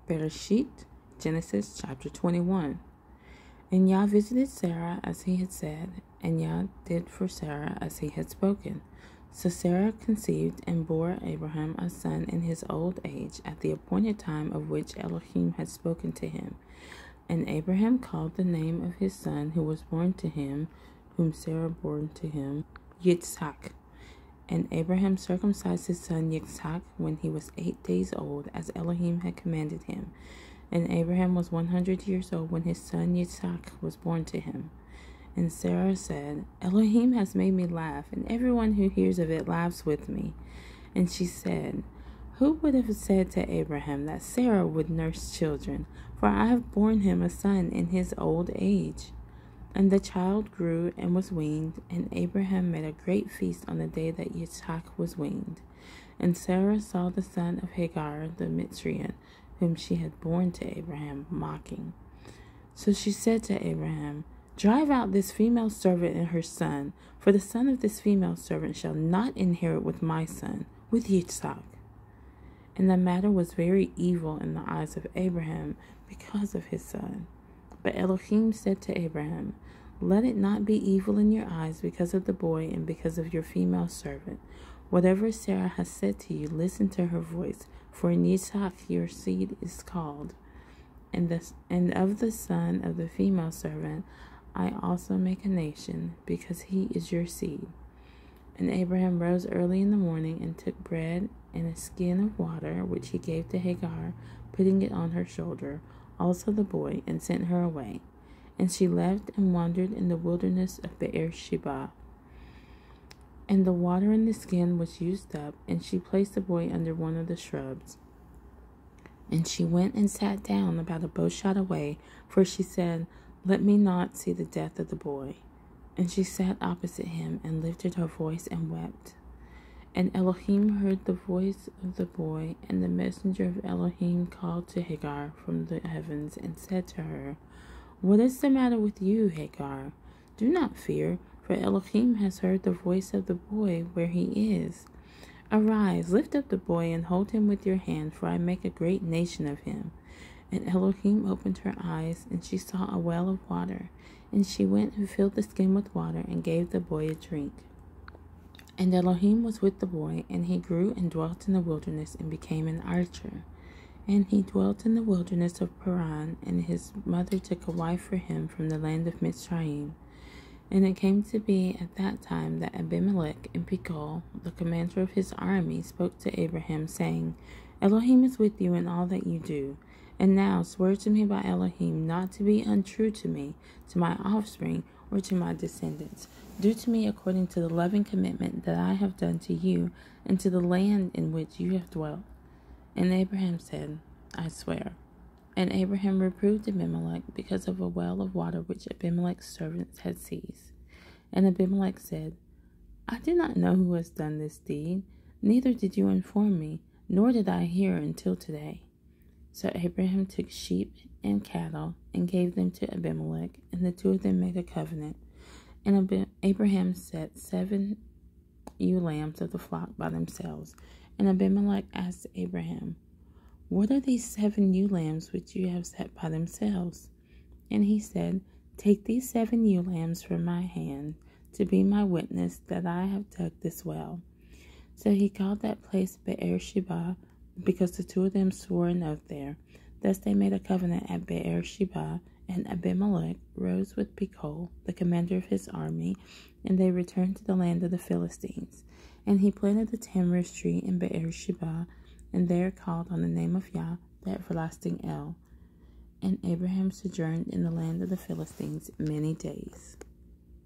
Bereshith, Genesis chapter 21. And Yah visited Sarah as he had said, and Yah did for Sarah as he had spoken. So Sarah conceived and bore Abraham a son in his old age, at the appointed time of which Elohim had spoken to him. And Abraham called the name of his son who was born to him, whom Sarah bore to him, Yitzhak. And Abraham circumcised his son Yitzhak when he was 8 days old, as Elohim had commanded him. And Abraham was 100 years old when his son Yitzhak was born to him. And Sarah said, Elohim has made me laugh, and everyone who hears of it laughs with me. And she said, Who would have said to Abraham that Sarah would nurse children? For I have borne him a son in his old age. And the child grew and was weaned, and Abraham made a great feast on the day that Yitzhak was weaned. And Sarah saw the son of Hagar the Mitzrian, whom she had borne to Abraham, mocking. So she said to Abraham, Drive out this female servant and her son, for the son of this female servant shall not inherit with my son, with Yitzhak. And the matter was very evil in the eyes of Abraham because of his son. But Elohim said to Abraham, Let it not be evil in your eyes because of the boy and because of your female servant. Whatever Sarah has said to you, listen to her voice, for in Yitzhak your seed is called. And of the son of the female servant I also make a nation, because he is your seed. And Abraham rose early in the morning and took bread and a skin of water, which he gave to Hagar, putting it on her shoulder, also the boy, and sent her away. And she left and wandered in the wilderness of BerЄshith. And the water in the skin was used up, and she placed the boy under one of the shrubs. And she went and sat down about a bowshot away, for she said, Let me not see the death of the boy. And she sat opposite him, and lifted her voice and wept. And Elohim heard the voice of the boy, and the messenger of Elohim called to Hagar from the heavens, and said to her, What is the matter with you, Hagar? Do not fear, for Elohim has heard the voice of the boy where he is. Arise, lift up the boy, and hold him with your hand, for I make a great nation of him. And Elohim opened her eyes, and she saw a well of water. And she went and filled the skin with water, and gave the boy a drink. And Elohim was with the boy, and he grew and dwelt in the wilderness, and became an archer. And he dwelt in the wilderness of Paran, and his mother took a wife for him from the land of Mitzrayim. And it came to be at that time that Abimelech and Pichol, the commander of his army, spoke to Abraham, saying, Elohim is with you in all that you do. And now swear to me by Elohim not to be untrue to me, to my offspring, or to my descendants. Do to me according to the loving commitment that I have done to you, and to the land in which you have dwelt. And Abraham said, I swear. And Abraham reproved Abimelech because of a well of water which Abimelech's servants had seized. And Abimelech said, I did not know who has done this deed, neither did you inform me, nor did I hear until today. So Abraham took sheep and cattle, and gave them to Abimelech, and the two of them made a covenant. And Abraham set 7 ewe lambs of the flock by themselves. And Abimelech asked Abraham, What are these 7 ewe lambs which you have set by themselves? And he said, Take these 7 ewe lambs from my hand, to be my witness that I have dug this well. So he called that place BerЄshith, because the two of them swore an oath there. Thus they made a covenant at BerЄshith, and Abimelech rose with Pichol, the commander of his army, and they returned to the land of the Philistines. And he planted the tamarisk tree in BerЄshith, and there called on the name of Yah, the everlasting El. And Abraham sojourned in the land of the Philistines many days.